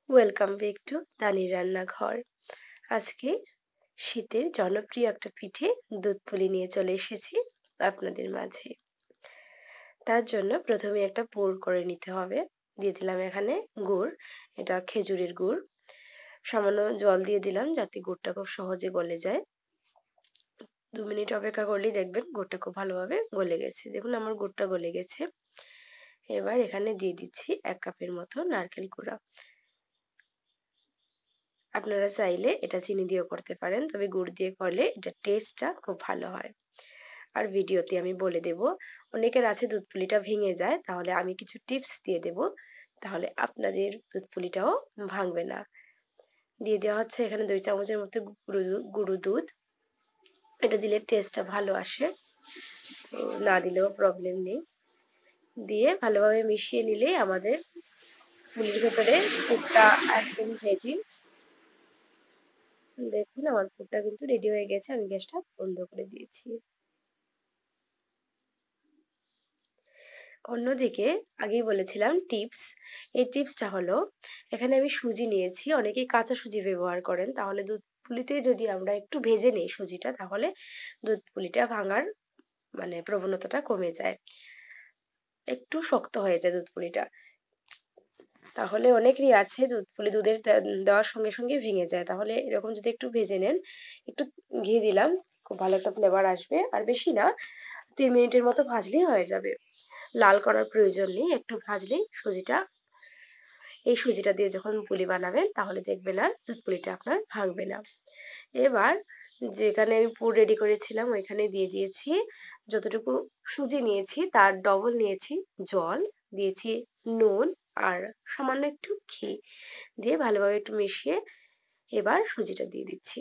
Welcome back to দানির রান্নাঘর। আজকে শীতের জনপ্রিয় একটা পিঠে দুধ পুলি নিয়ে চলে এসেছি আপনাদের মাঝে। তার জন্য প্রথমে একটা পুর করে নিতে হবে। দিয়ে দিলাম এখানে গুড়, এটা খেজুরের গুড়। সামান্য জল দিয়ে দিলাম যাতে গুড়টা খুব সহজে গলে যায়। 2 মিনিট অপেক্ষা করলেই দেখবেন গুড়টা খুব ভালোভাবে গলে গেছে। দেখুন আমার গুড়টা গলে গেছে। এবার এখানে দিয়ে দিচ্ছি 1 কাপের মতো নারকেল কুড়া। আপনারা চাইলে এটা চিনি দিয়েও করতে পারেন, তবে গুড় দিয়ে করলে এটা টেস্টটা খুব ভালো হয়। আর ভিডিওতে আমি বলে দেব, অনেকের আছে দুধ পুলিটা ভেঙে যায়, তাহলে আমি কিছু টিপস দিয়ে দেব, তাহলে আপনাদের দুধ পুলিটাও ভাঙবে না। দিয়ে দেওয়া হচ্ছে এখানে 2 চামচের মতো গুঁড়ো দুধ। এটা দিলে টেস্টটা ভালো আসে, তো না দিলেও প্রবলেম নেই। দিয়ে ভালোভাবে মিশিয়ে নিলেই আমাদের পুলির ভেতরে পুরটা একদম রেডি। দেখুন আমার পুরটা কিন্তু রেডি হয়ে গেছে, আমি গ্যাসটা বন্ধ করে দিয়েছি। অন্যদিকে আগেই বলেছিলাম টিপস, এই টিপসটা হলো এখানে আমি সুজি নিয়েছি। অনেকেই কাঁচা সুজি ব্যবহার করেন, তাহলে দুধ পুলিতে যদি আমরা একটু ভেজে নিই সুজিটা, তাহলে দুধ পুলিটা ভাঙার প্রবণতাটা কমে যায়, একটু শক্ত হয়ে যায় দুধ পুলিটা। তাহলে অনেকেরই আছে দুধ পুলি দুধের দেওয়ার সঙ্গে সঙ্গে ভেঙে যায়, তাহলে এরকম যদি একটু ভেজে নেন, একটু ঘি দিলাম, খুব ভালো একটা ফ্লেভার আসবে। আর বেশি না, 3 মিনিটের মতো ভাজলেই হয়ে যাবে। লাল করার প্রয়োজন নেই, একটু ভাজলেই এই সুজিটা দিয়ে যখন পুলি বানাবেন তাহলে দেখবেন আর দুধ পুলিটা আপনার ভাঙবে না। এবার যেখানে আমি পুর রেডি করেছিলাম ওইখানে দিয়ে দিয়েছি, যতটুকু সুজি নিয়েছি তার ডবল নিয়েছি জল, দিয়েছি নুন আর সামান্য একটু ঘি, দিয়ে ভালোভাবে একটু মিশিয়ে এবার সুজিটা দিয়ে দিচ্ছি।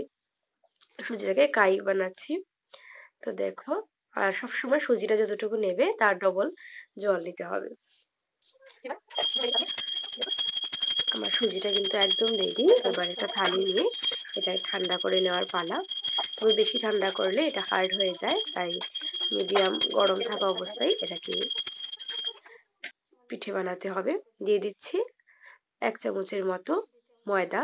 সুজিটাকে কাই বানাচ্ছি। তো দেখো, আর সবসময় সুজিটা যতটুকু নেবে তার ডবল জল নিতে হবে। আমার সুজিটা কিন্তু একদম রেডি। এবার একটা থালি নিয়ে এটাকে ঠান্ডা করে নেওয়ার পালা। তবে বেশি ঠান্ডা করলে এটা হার্ড হয়ে যায়, তাই মিডিয়াম গরম থাকা অবস্থায় এটাকে পিঠে বানাতে হবে। দিয়ে দিচ্ছি 1 চামচের মতো ময়দা,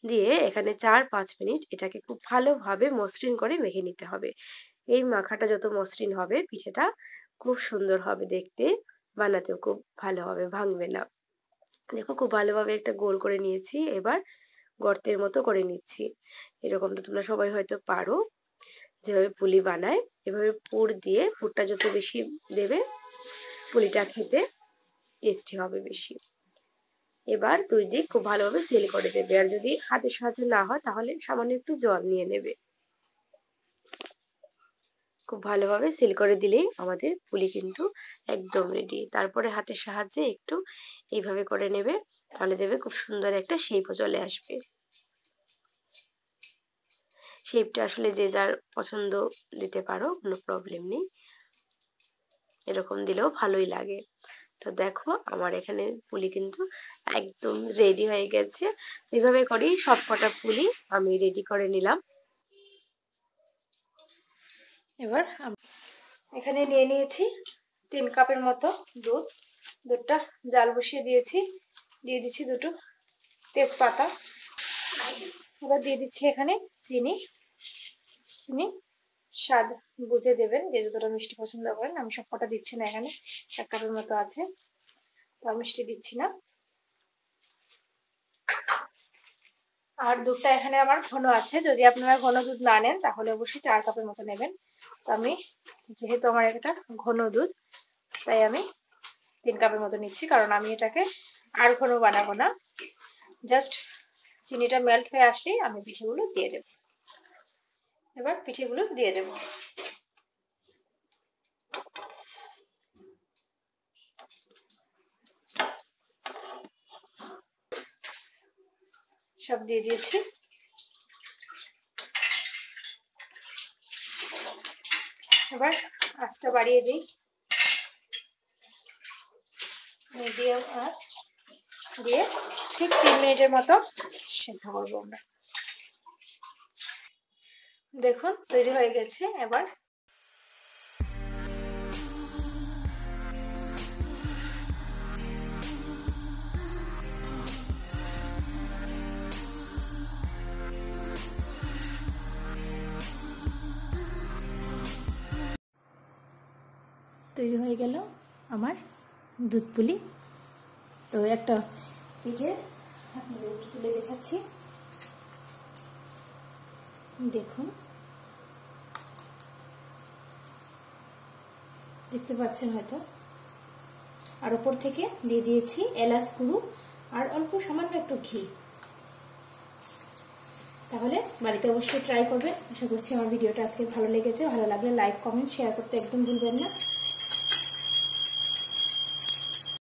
দিয়ে এখানে 4-5 মিনিট এটাকে খুব ভালোভাবে মসৃণ করে মেখে নিতে হবে। এই মাখাটা যত মসৃণ হবে পিঠেটা খুব সুন্দর হবে দেখতে, বানাতেও খুব ভালো হবে, ভাঙবে না। দেখো খুব ভালোভাবে একটা গোল করে নিয়েছি। এবার গর্তের মতো করে নিচ্ছি। এরকম তো তোমরা সবাই হয়তো পারো, যেভাবে পুলি বানায় এভাবে পুর দিয়ে, পুরটা যত বেশি দেবে পুলিটা খেতে টেস্টি হবে বেশি। এবার 2 দিক খুব ভালোভাবে সেল করে দেবে, আর যদি হাতের সাহায্যে না হয় তাহলে সামান্য একটু জল নিয়ে নেবে। খুব ভালোভাবে সেল করে দিলেই আমাদের পুলি কিন্তু একদম রেডি। তারপরে হাতের সাহায্যে একটু এইভাবে করে নেবে, তাহলে দেখবে খুব সুন্দর একটা শেপও চলে আসবে। শেপটা আসলে যে যার পছন্দ দিতে পারো, কোনো প্রবলেম নেই, এরকম দিলেও ভালোই লাগে। তো দেখো আমার এখানে পুলি কিন্তু একদম রেডি হয়ে গেছে। এভাবে করেই সবকটা পুলি আমি রেডি করে নিলাম। এবার এখানে নিয়ে নিয়েছি 3 কাপের মতো দুধ। দুধটা জাল বসিয়ে দিয়েছি, দিয়ে দিচ্ছি 2টো তেজপাতা। এবার দিয়ে দিচ্ছি এখানে চিনি। চিনি স্বাদ বুঝে দেবেন, যে যতটা মিষ্টি পছন্দ করেন। আমি সব কটা দিচ্ছি না, এখানে 1 কাপের মতো আছে, তো মিষ্টি দিচ্ছি না। আর দুধটা এখানে আমার ঘন আছে, যদি আপনারা ঘন দুধ না নেন তাহলে অবশ্যই 4 কাপের মতো নেবেন। তো আমি যেহেতু আমার এটা ঘন দুধ, তাই আমি 3 কাপের মতো নিচ্ছি, কারণ আমি এটাকে আর ঘন বানাবো না। জাস্ট চিনিটা মেল্ট হয়ে আসলেই আমি পিঠেগুলো দিয়ে দেব। এবার পিঠেগুলো দিয়ে দেব। সব দিয়ে দিয়েছি। এবার আঁচটা বাড়িয়ে দিই, মিডিয়াম আঁচ দিয়ে ঠিক 3 মিনিটের মতো সেদ্ধ করবো আমরা। দেখুন তৈরি হয়ে গেছে। এবার তৈরি হয়ে গেল আমার দুধ পুলি। তো একটা পিঠে আপনাদের একটু তুলে দেখাচ্ছি, দেখুন, দেখতে পাচ্ছেন হয়তো। আর ওপর থেকে দিয়ে দিয়েছি এলাচ গুঁড়ো আর অল্প সামান্য একটু ঘি। তাহলে বাড়িতে অবশ্যই ট্রাই করবেন। আশা করছি আমার ভিডিওটা আজকে ভালো লেগেছে। ভালো লাগলে লাইক, কমেন্ট, শেয়ার করতে একদম ভুলবেন না।